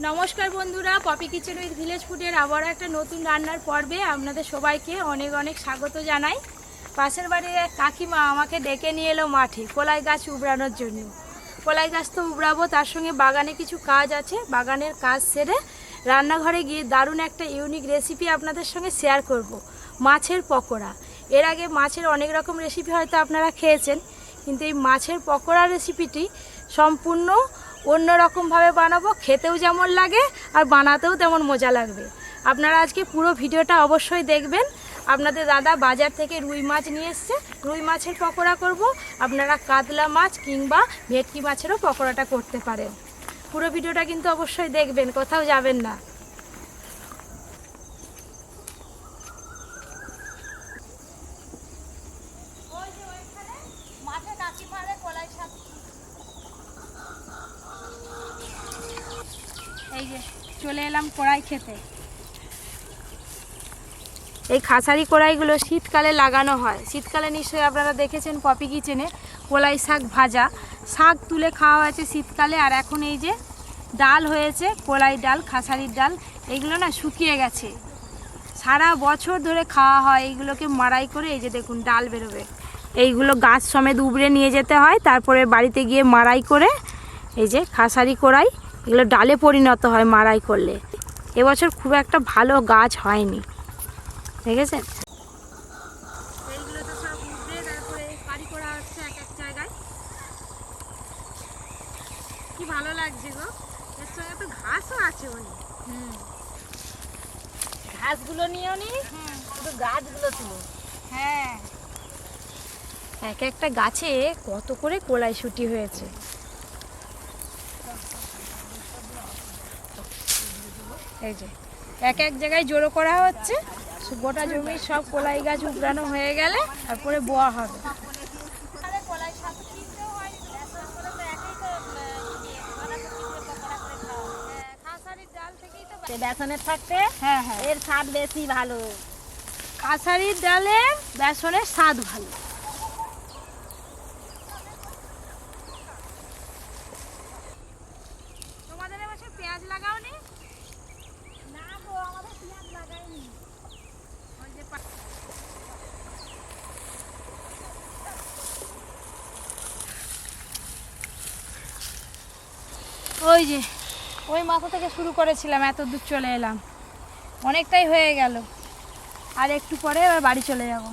নমস্কার বন্ধুরা, poppy Kitchen with village ফুডের আবার একটা নতুন রান্নার পর্বে আপনাদের সবাইকে অনেক অনেক স্বাগত জানাই। পাশের বাড়ির এক কাকিমা আমাকে ডেকে নিয়ে এলো মাঠে কলাই গাছ উবড়ানোর জন্য। কলাই গাছ তো উবড়াবো, তার সঙ্গে বাগানে কিছু কাজ আছে। বাগানের কাজ সেরে রান্নাঘরে গিয়ে দারুণ একটা ইউনিক রেসিপি আপনাদের সঙ্গে শেয়ার করব, মাছের পকোড়া। এর আগে মাছের অনেক রকম রেসিপি হয়তো আপনারা খেয়েছেন, কিন্তু এই মাছের পকোড়া রেসিপিটি সম্পূর্ণ অন্যরকমভাবে বানাবো। খেতেও যেমন লাগে আর বানাতেও তেমন মজা লাগবে। আপনারা আজকে পুরো ভিডিওটা অবশ্যই দেখবেন। আপনাদের দাদা বাজার থেকে রুই মাছ নিয়ে এসছে, রুই মাছের পকোড়া করব। আপনারা কাতলা মাছ কিংবা ভেটকি মাছেরও পকোড়াটা করতে পারেন। পুরো ভিডিওটা কিন্তু অবশ্যই দেখবেন, কোথাও যাবেন না। এই যে চলে এলাম কড়াই খেতে। এই খাসারি কড়াইগুলো শীতকালে লাগানো হয়। শীতকালে নিশ্চয়ই আপনারা দেখেছেন পপি কিচেনে কলাই শাক ভাজা, শাক তুলে খাওয়া হয়েছে শীতকালে। আর এখন এই যে ডাল হয়েছে, কলাই ডাল, খাসারির ডাল, এইগুলো না শুকিয়ে গেছে, সারা বছর ধরে খাওয়া হয়। এইগুলোকে মাড়াই করে এই যে দেখুন ডাল বেরোবে, এইগুলো গাছ সমেত উবড়ে নিয়ে যেতে হয়, তারপরে বাড়িতে গিয়ে মাড়াই করে এই যে খাসারি কড়াই, এগুলো ডালে পরিণত হয় মাড়াই করলে। এবছর খুব একটা ভালো গাছ হয়নি, দেখেছেন? এইগুলো তো সব উবড়ে তারপরে কারি করা হচ্ছে এক এক জায়গায়। কি ভালো লাগছে গো, এর সঙ্গে তো ঘাসও আছে অনেক। ঘাসগুলো নিয়েও নি, শুধু গাছগুলো ছিল। হ্যাঁ, এক একটা গাছে কত করে কলাইশুঁটি হয়েছে। এই যে এক এক জায়গায় জড়ো করা হচ্ছে, গোটা জমির সব কলাই গাছ উবড়ানো হয়ে গেলে তারপরে বোয়া হবে। বেসনের থাকতে হ্যাঁ হ্যাঁ, এর স্বাদ বেশি ভালো। কাছারির ডালে বেসনের স্বাদ ভালো। তোমাদের এবছর পেঁয়াজ লাগাওনি? না গো, আমাদের পেঁয়াজ লাগাইনি। ওই যে ওই যে ওই মাথা থেকে শুরু করেছিলাম, এত দূর চলে এলাম, অনেকটাই হয়ে গেল। আর একটু পরে এবার বাড়ি চলে যাব।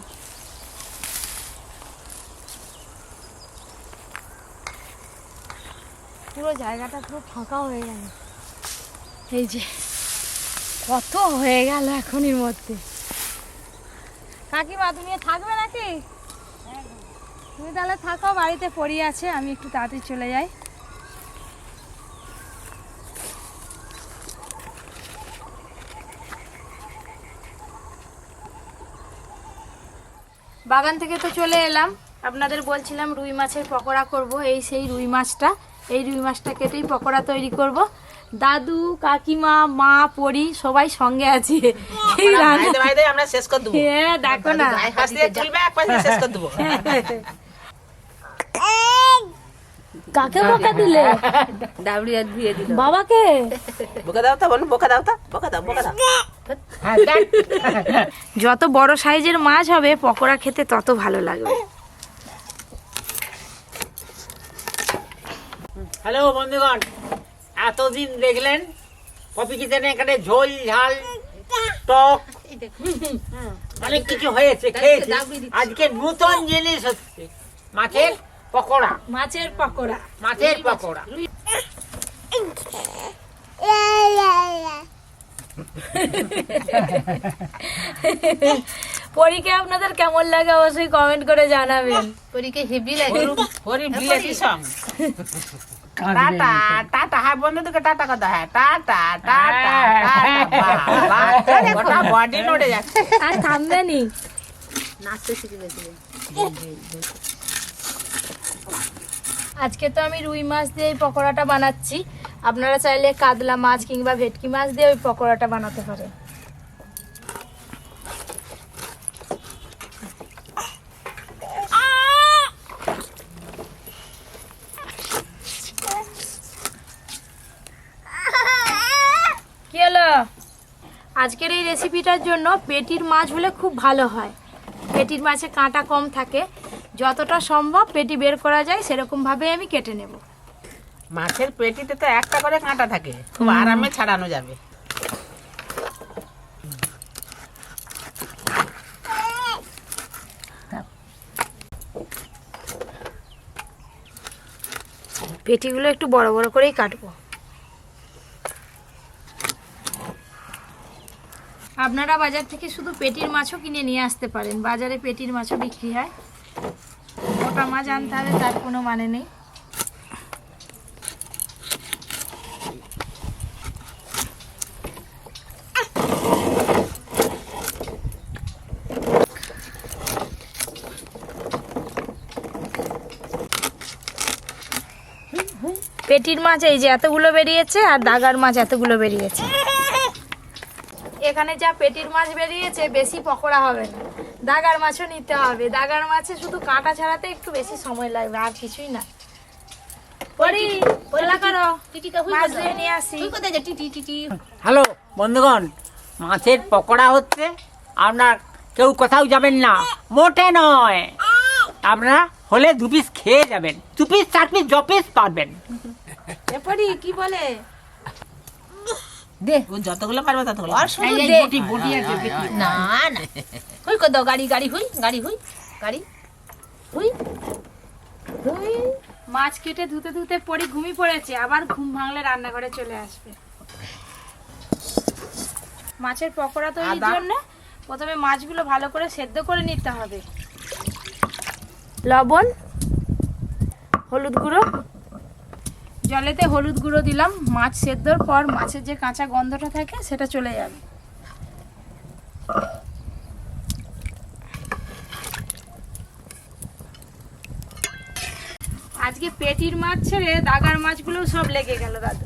পুরো জায়গাটা পুরো ফাঁকা হয়ে গেল। এই যে কত হয়ে গেল এখনই মধ্যে। কাকিমা তুমি থাকবে নাকি? তুমি তাহলে থাকো, বাড়িতে পড়ি আছে, আমি একটু তাড়াতাড়ি চলে যাই। বাগান থেকে তো চলে এলাম, আপনাদের বলছিলাম রুই মাছের পকোড়া করব। এই সেই রুই মাছটা, এই রুই মাছটা কেটেই পকোড়া তৈরি করব। দাদু, কাকিমা, মা, পরি সবাই সঙ্গে আছি। আমরা শেষ করে দেব। হ্যাঁ দেখো না, কাকে বোকা দিলে? বাবাকে বোকা দাও তো, বলুন বোকা দাও তো, বোকা দাও, বোকা দাও। যত বড় সাইজের মাছ হবে পকোড়া খেতে তত ভালো লাগবে। হ্যালো বন্ধুগণ, এতদিন দেখলেন পপি কিচেনে এখানে ঝোল ঝাল টক অনেক কিছু হয়েছে, খেয়েছি। আজকে নতুন জিনিস হচ্ছে মাছের পকোড়া। মাছের পকোড়া, মাছের পকোড়া। পরীকে আপনাদের কেমন লাগে অবশ্যই কমেন্ট করে জানাবেন। পরীকে হেভি লাগে। পরি বিলেতি সং টাটা টাটা, হ্যাঁ বন্ধুদেরকে টাটা কথা, হ্যাঁ টাটা টাটা টাটা। গোটা বডি নড়ে যাচ্ছে। আর থামবে নি, নাচতে শিখে গেছে। আজকে তো আমি রুই মাছ দিয়ে এই পকোড়াটা বানাচ্ছি। আপনারা চাইলে কাতলা মাছ কিংবা ভেটকি মাছ দিয়ে ওই পকোড়াটা বানাতে পারেন। আজকের এই রেসিপিটার জন্য পেটির মাছ হলে খুব ভালো হয়। পেটির মাছে কাঁটা কম থাকে, যতটা সম্ভব পেটি বের করা যায় সেরকমভাবে আমি কেটে নেব। মাছের পেটিতে তো একটা করে কাঁটা থাকে, খুব আরামে ছাড়ানো যাবে। পেটিগুলো একটু বড় বড় করেই কাটবো। আপনারা বাজার থেকে শুধু পেটির মাছও কিনে নিয়ে আসতে পারেন, বাজারে পেটির মাছও বিক্রি হয়। মোটা মাছ আনতে হবে তার কোনো মানে নেই। পেটির মাছ এই যে এতগুলো বেরিয়েছে, আর দাগার মাছ এতগুলো বেরিয়েছে। এখানে যা পেটির মাছ বেরিয়েছে বেশি পকোড়া হবে না, দাগার মাছও নিতে হবে। দাগার মাছে শুধু কাঁটা ছাড়াতে একটু বেশি সময় লাগবে, আর কিছুই না। হ্যালো বন্ধুগণ, মাছের পকোড়া হচ্ছে। আপনার কেউ কোথাও যাবেন না, মোটে নয়। আপনারা হলে 2 পিস খেয়ে যাবেন, 2 পিস 4 পিস য পিস পারবেন। কি বলে দে, ও যতগুলো পারবে ততগুলো। আর শুধু এই দে। বটি বটি আছে পেটি। না না হুই কো দাও, গাড়ি গাড়ি হুই গাড়ি হুই গাড়ি হুই হুই। মাছ কেটে ধুতে ধুতে পরি ঘুমিয়ে পড়েছে, আবার ঘুম ভাঙলে রান্নাঘরে চলে আসবে। মাছের পকোড়া তৈরির জন্য প্রথমে মাছগুলো ভালো করে সেদ্ধ করে নিতে হবে। লবণ, হলুদ গুঁড়ো, জলেতে হলুদ গুঁড়ো দিলাম। মাছ সেদ্ধর পর মাছের যে কাঁচা গন্ধটা থাকে সেটা চলে যাবে। আজকে পেটির মাছ ছেড়ে দাগার মাছগুলো সব লেগে গেল দাদু।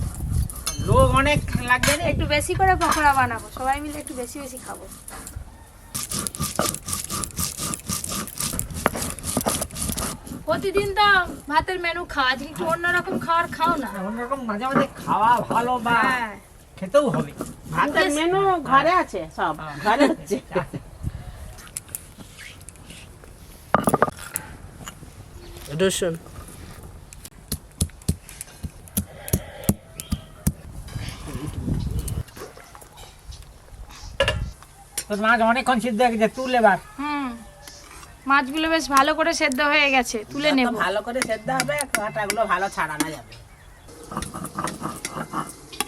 লোক অনেক লাগবে রে। একটু বেশি করে পকোড়া বানাবো, সবাই মিলে একটু বেশি বেশি খাবো। প্রতিদিন তো ভাতের মেনু খাওয়া, আজকে একটু অন্যরকম খাবার খাও না। অন্যরকম মাঝে মাঝে খাওয়া ভালো, বা হ্যাঁ, খেতেও হবে। ভাতের মেনু ঘরে আছে, সব ঘরে হচ্ছে। রসুন, তোর মাছ অনেকক্ষণ সিদ্ধ হয়ে গেছে, তুল এবার। মাছগুলো বেশ ভালো করে সেদ্ধ হয়ে গেছে, তুলে নেব। ভালো করে সেদ্ধ হবে, কাঁটাগুলো ভালো ছাড়ানো যাবে।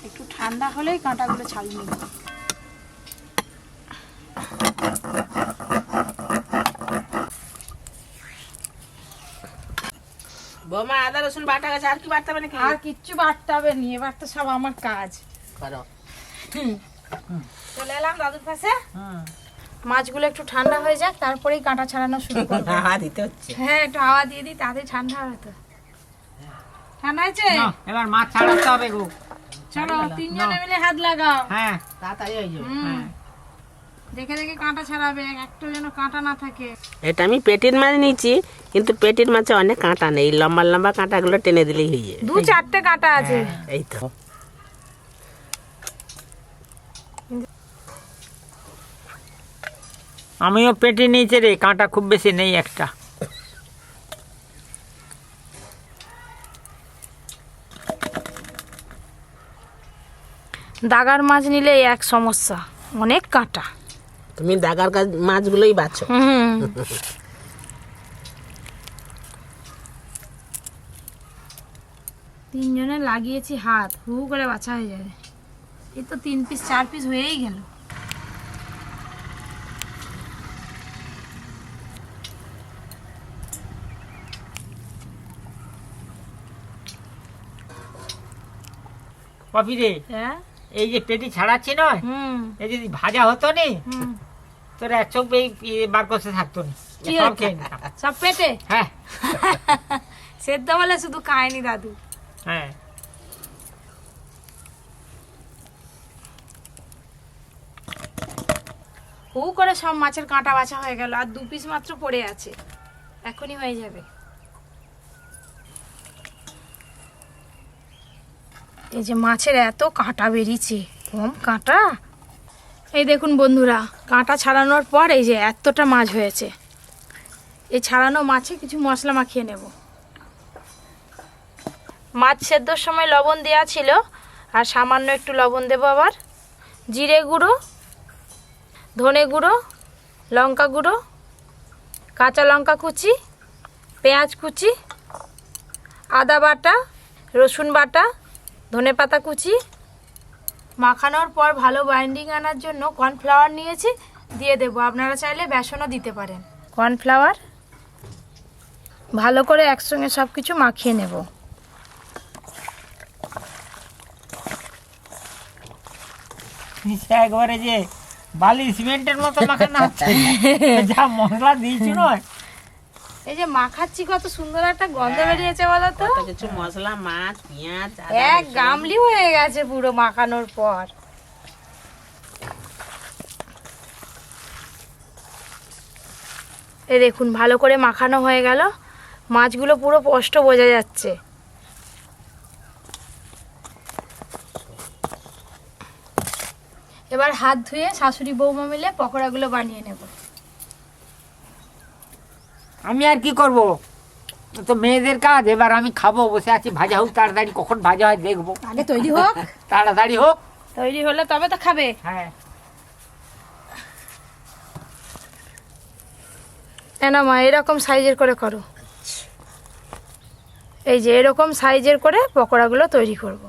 একটু ঠান্ডা হলেই কাঁটাগুলো ছাড়িয়ে নেব। বৌমা আদা রসুন বাটা গেছে, আর কি বাটতে হবে নাকি? আর কিচ্ছু বাটতে হবে নি, এবার তো সব আমার কাজ। করো। চলে এলাম দাদুর কাছে। মাছগুলো একটু ঠান্ডা হয়ে যাক, তারপরেই কাঁটা ছাড়ানো শুরু করব। হাওয়া দিতে হচ্ছে। হ্যাঁ, একটু হাওয়া দিয়ে দিই, তাড়াতাড়ি ঠান্ডা হবে তো। ঠান্ডা হয়েছে? এবার মাছ ছাড়াতে হবে গো। চলো তিনজনে মিলে হাত লাগাও। হ্যাঁ, তাড়াতাড়ি হয়ে যাবে। হুম। দেখে দেখে কাঁটা ছাড়াবে, একটা যেন কাঁটা না থাকে। এটা আমি পেটির মাছ নিয়েছি, কিন্তু পেটির মাছে অনেক কাঁটা নেই, লম্বা লম্বা কাঁটাগুলো টেনে দিলেই হয়ে যায়। 2-4টে কাঁটা আছে। এই তো। আমিও পেটে নিয়েছি রে, কাঁটা খুব বেশি নেই একটা। দাগার মাছ নিলে এক সমস্যা, অনেক কাঁটা। তুমি দাগার মাছগুলোই বাছো। তিনজনে লাগিয়েছি হাত, হু করে বাছা হয়ে যাবে। এই তো 3 পিস 4 পিস হয়েই গেল। কপি রে, হ্যাঁ, এই যে পেটি ছাড়াচ্ছি নয়, এই যদি ভাজা হতো নি, তোর 1 চোখ বার করতে থাকতো না। কি সব হতো? খেয়ে নিতাম। সব পেটে হ্যাঁ সেদ্ধ বলে শুধু খায়নি দাদু। হ্যাঁ, হু করে সব মাছের কাঁটা বাছা হয়ে গেল, আর 2 পিস মাত্র পড়ে আছে, এখনই হয়ে যাবে। এই যে মাছের এত কাঁটা বেরিয়েছে, কম কাঁটা। এই দেখুন বন্ধুরা, কাঁটা ছাড়ানোর পর এই যে এতটা মাছ হয়েছে। এই ছাড়ানো মাছে কিছু মশলা মাখিয়ে নেব। মাছ সেদ্ধর সময় লবণ দেওয়া ছিল, আর সামান্য একটু লবণ দেবো। আবার জিরে গুঁড়ো, ধনে গুঁড়ো, লঙ্কা গুঁড়ো, কাঁচা লঙ্কা কুচি, পেঁয়াজ কুচি, আদা বাটা, রসুন বাটা, ধনেপাতা কুচি। মাখানোর পর ভালো বাইন্ডিং আনার জন্য কর্নফ্লাওয়ার নিয়েছি, দিয়ে দেবো। আপনারা চাইলে বেসনও দিতে পারেন। কর্নফ্লাওয়ার ভালো করে একসঙ্গে সব কিছু মাখিয়ে নেব। একবারে যে বালি সিমেন্টের মতো মাখানো হচ্ছে, যা মশলা দিয়েছি নয়। এই যে মাখাচ্ছি, কত সুন্দর একটা গন্ধ বেরিয়েছে বলো তো। কত কিছু মশলা, মাছ, পেঁয়াজ, আদা, এক রসুন। গামলি হয়ে গেছে পুরো মাখানোর পর। এই দেখুন ভালো করে মাখানো হয়ে গেল, মাছগুলো পুরো স্পষ্ট বোঝা যাচ্ছে। এবার হাত ধুয়ে শাশুড়ি বৌমা মিলে পকোড়াগুলো বানিয়ে নেব। আমি আর কি করব, তো মেয়েদের কাজ। এবার আমি খাবো, বসে আছি। ভাজা হোক তাড়াতাড়ি, কখন ভাজা হয় দেখবো। আগে তৈরি হোক। তাড়াতাড়ি হোক। তৈরি হলে তবে তো খাবে। হ্যাঁ, না মা, এরকম সাইজের করে করো। এই যে এরকম সাইজের করে পকোড়াগুলো তৈরি করব।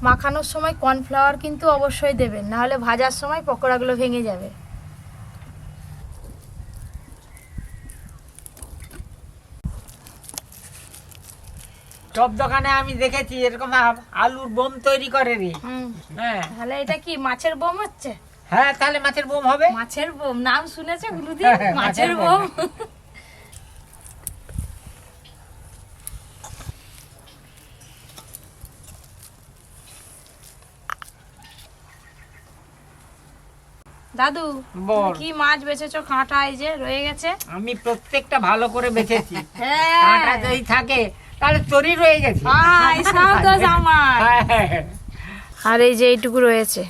মাখানোর সময় কর্নফ্লাওয়ার কিন্তু অবশ্যই দেবেন, না হলে ভাজার সময় পকোড়াগুলো ভেঙে যাবে। সব দোকানে আমি দেখেছি এরকম আলুর বোম তৈরি করে রে। হ্যাঁ তাহলে এটা কি মাছের বোম হচ্ছে? হ্যাঁ, তাহলে মাছের বোম হবে। মাছের বোম নাম শুনেছে গুরুদি? হ্যাঁ, মাছের মাছের বোম। দাদু বল। কি মাছ বেচেছো? কাঁটা এই যে রয়ে গেছে। আমি প্রত্যেকটা ভালো করে বেছেছি। হ্যাঁ। কাঁটা যদি থাকে তাহলে তরি রয়ে গেছে। হাই, সব দোষ আমার। হ্যাঁ। আর এই যে এইটুকু রয়েছে।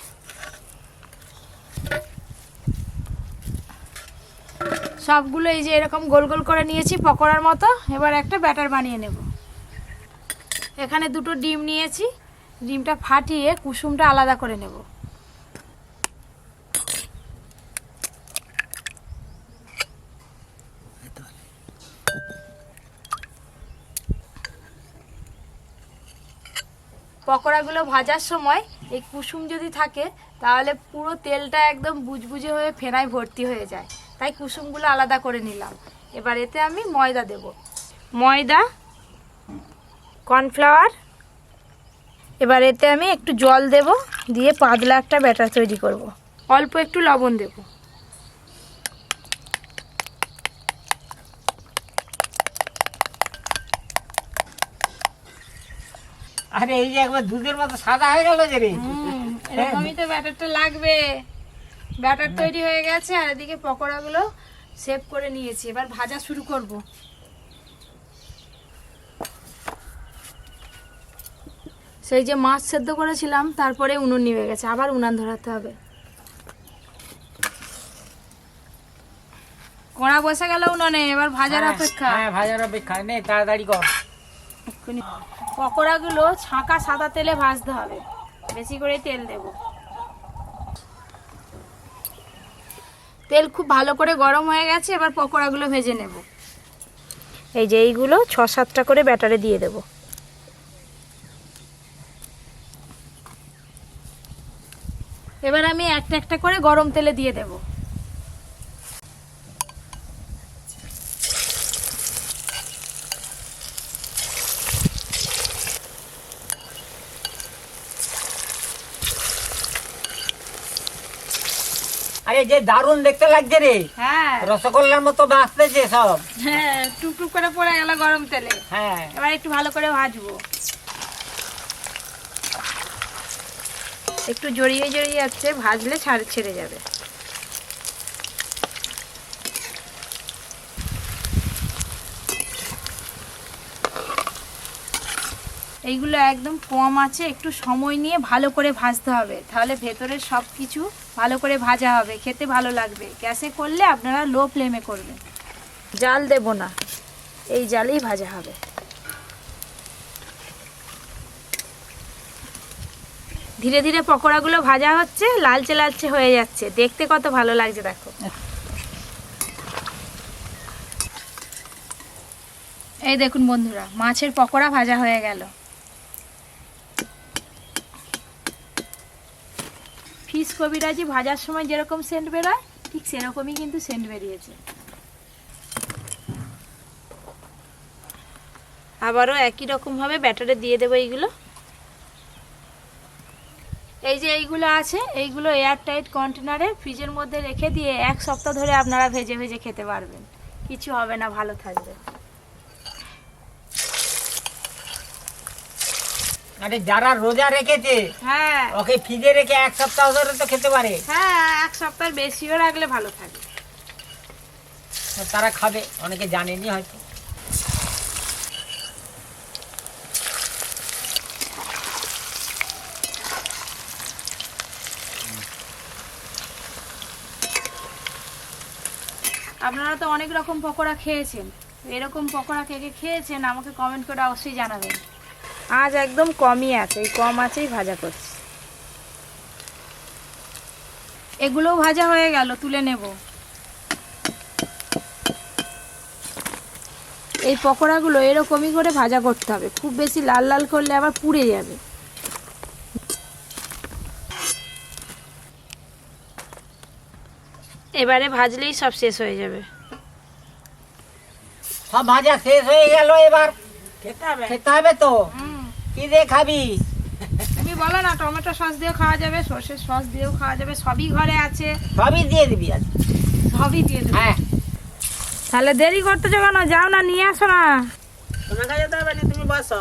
সবগুলো এই যে এরকম গোল গোল করে নিয়েছি পকোড়ার মতো। এবার একটা ব্যাটার বানিয়ে নেব। এখানে দুটো ডিম নিয়েছি, ডিমটা ফাটিয়ে কুসুমটা আলাদা করে নেব। পকোড়াগুলো ভাজার সময় এই কুসুম যদি থাকে তাহলে পুরো তেলটা একদম বুজবুজে হয়ে ফেনায় ভর্তি হয়ে যায়, তাই কুসুমগুলো আলাদা করে নিলাম। এবার এতে আমি ময়দা দেব। ময়দা, কর্নফ্লাওয়ার। এবার এতে আমি একটু জল দেব, দিয়ে পাতলা একটা ব্যাটার তৈরি করব। অল্প একটু লবণ দেব। আরে এই যে একবার দুধের মতো সাদা হয়ে গেল যে রে। এরকমই তো ব্যাটারটা লাগবে। ব্যাটার তৈরি হয়ে গেছে, আর এদিকে পকোড়াগুলো সেভ করে নিয়েছি। এবার ভাজা শুরু করব। সেই যে মাছ সেদ্ধ করেছিলাম, তারপরে উনুন নিভে গেছে, আবার উনান ধরাতে হবে। কড়া বসে গেল উনানে, এবার ভাজার অপেক্ষা। হ্যাঁ, ভাজার অপেক্ষা। নে তাড়াতাড়ি কর। পকোড়াগুলো ছাঁকা সাদা তেলে ভাজতে হবে, বেশি করে তেল দেব। তেল খুব ভালো করে গরম হয়ে গেছে, এবার পকোড়াগুলো ভেজে নেব। এই যে এইগুলো 6-7টা করে ব্যাটারে দিয়ে দেব। এবার আমি একটা একটা করে গরম তেলে দিয়ে দেব। আরে যে দারুণ দেখতে লাগছে রে, হ্যাঁ রসগোল্লার মতো বাঁচতেছে সব। হ্যাঁ, টুকটুক করে পড়ে গেল গরম তেলে। হ্যাঁ, এবার একটু ভালো করে ভাজবো। একটু জড়িয়ে জড়িয়ে যাচ্ছে, ভাজলে ছেড়ে যাবে। এইগুলো একদম কম আছে, একটু সময় নিয়ে ভালো করে ভাজতে হবে, তাহলে ভেতরের সব কিছু ভালো করে ভাজা হবে, খেতে ভালো লাগবে। গ্যাসে করলে আপনারা লো ফ্লেমে করবেন, জাল দেব না, এই জালেই ভাজা হবে। ধীরে ধীরে পকোড়াগুলো ভাজা হচ্ছে, লালচে লালচে হয়ে যাচ্ছে, দেখতে কত ভালো লাগছে দেখো। এই দেখুন বন্ধুরা, মাছের পকোড়া ভাজা হয়ে গেল। ফিশ কবিরাজি ভাজার সময় যেরকম সেন্ট বেরোয় ঠিক সেরকমই কিন্তু সেন্ট বেরিয়েছে। আবারও একই রকম ভাবে ব্যাটারে দিয়ে দেবো এইগুলো। এই যে এইগুলো আছে, এইগুলো এয়ার টাইট কন্টেনারে ফ্রিজের মধ্যে রেখে দিয়ে 1 সপ্তাহ ধরে আপনারা ভেজে ভেজে খেতে পারবেন, কিছু হবে না, ভালো থাকবে। আরে যারা রোজা রেখেছে হ্যাঁ ওকে ফ্রিজে রেখে 1 সপ্তাহ ধরে তো খেতে পারে। হ্যাঁ, 1 সপ্তাহ বেশিও রাখলে ভালো থাকবে। তারা খাবে, অনেকে জানেনি হয়তো। আপনারা তো অনেক রকম পকোড়া খেয়েছেন, এরকম পকোড়া কে কে খেয়েছেন আমাকে কমেন্ট করে অবশ্যই জানাবেন। আজ একদম কমই আছে, এই কম আছেই ভাজা করছি। এগুলোও ভাজা হয়ে গেল, তুলে নেব। এই পকোড়াগুলো এরকমই করে ভাজা করতে হবে, খুব বেশি লাল লাল করলে আবার পুড়ে যাবে। এবারে ভাজলেই সব শেষ হয়ে যাবে। সব ভাজা শেষ হয়ে গেল, এবার খেতে হবে তো। কি দিয়ে খাবি? তুমি বলো না, টমেটো সস দিয়েও খাওয়া যাবে, সর্ষের সস দিয়েও খাওয়া যাবে, সবই ঘরে আছে। সবই দিয়ে দিবি আজ? সবই দিয়ে দেবো। হ্যাঁ। তাহলে দেরি করতেছো কেন? যাও না, নিয়ে আসো না। তোমাকে যেতে হবে না, তুমি বসো।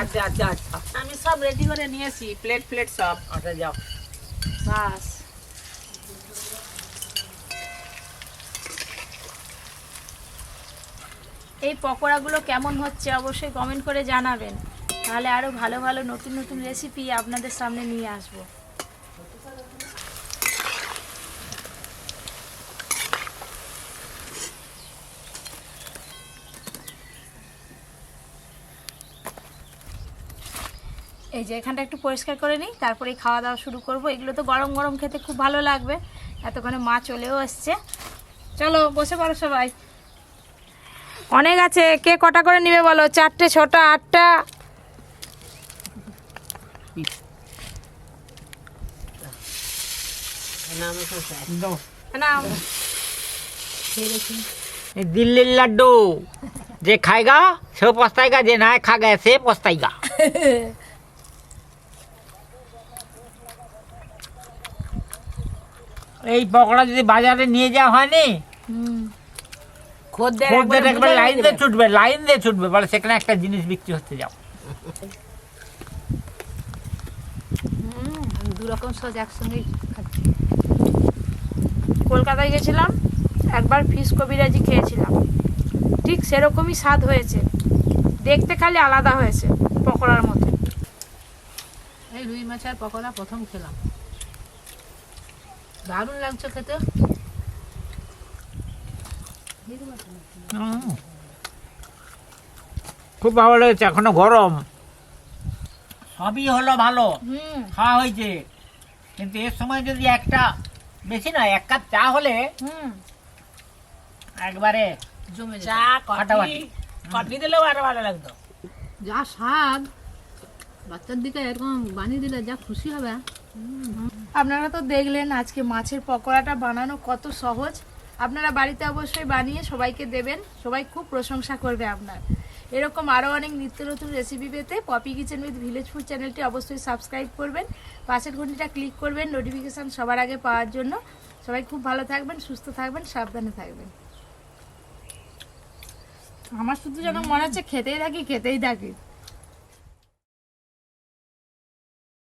আচ্ছা আচ্ছা আচ্ছা আমি সব রেডি করে নিয়েছি, প্লেট প্লেট সব। আচ্ছা যাও। বাস। এই পকোড়াগুলো কেমন হচ্ছে অবশ্যই কমেন্ট করে জানাবেন, তাহলে আরো ভালো ভালো নতুন নতুন রেসিপি আপনাদের সামনে নিয়ে আসবো। এই যে এখানটা একটু পরিষ্কার করে নিই, তারপরে খাওয়া দাওয়া শুরু করব। এগুলো তো গরম গরম খেতে খুব ভালো লাগবে। এতক্ষণে মা চলেও এসছে, চলো বসে পড়ো সবাই। অনেক আছে, কে কটা করে নিবে বলো? 4টে, 6টা, 8টা? না, दिल्ली लड्डू जे खाएगा से पछताएगा, जे ना खाएगा से पछताएगा। এই পকোড়া যদি বাজারে নিয়ে যাওয়া হয়নি, খদ্দের একবার লাইন দিয়ে ছুটবে বলে সেখানে একটা জিনিস বিক্রি হচ্ছে, যাও। আমি 2 রকম সস একসঙ্গে খাচ্ছি। কলকাতায় গেছিলাম, একবার ফিশ কবিরাজি খেয়েছিলাম, ঠিক সেরকমই স্বাদ হয়েছে, দেখতে খালি আলাদা হয়েছে পকোড়ার মতো। এই রুই মাছের পকোড়া প্রথম খেলাম, দারুণ লাগছে খেতে। খুব ভালো লেগেছে, এখনো গরম। সবই হলো ভালো, খাওয়া হয়েছে, কিন্তু এর সময় যদি একটা বেশি না 1 কাপ চা হলে একবারে জমে চা ফাটাফাটি। কফি দিলেও আরো ভালো লাগতো। যা স্বাদ, বাচ্চার দিকে এরকম বানিয়ে দিলে যা খুশি হবে। আপনারা তো দেখলেন আজকে মাছের পকোড়াটা বানানো কত সহজ। আপনারা বাড়িতে অবশ্যই বানিয়ে সবাইকে দেবেন, সবাই খুব প্রশংসা করবে আপনার। এরকম আরও অনেক নিত্য নতুন রেসিপি পেতে Poppy Kitchen with village food চ্যানেলটি অবশ্যই সাবস্ক্রাইব করবেন, পাশের ঘন্টিটা ক্লিক করবেন নোটিফিকেশান সবার আগে পাওয়ার জন্য। সবাই খুব ভালো থাকবেন, সুস্থ থাকবেন, সাবধানে থাকবেন। আমার শুধু যেন মনে হচ্ছে খেতেই থাকি।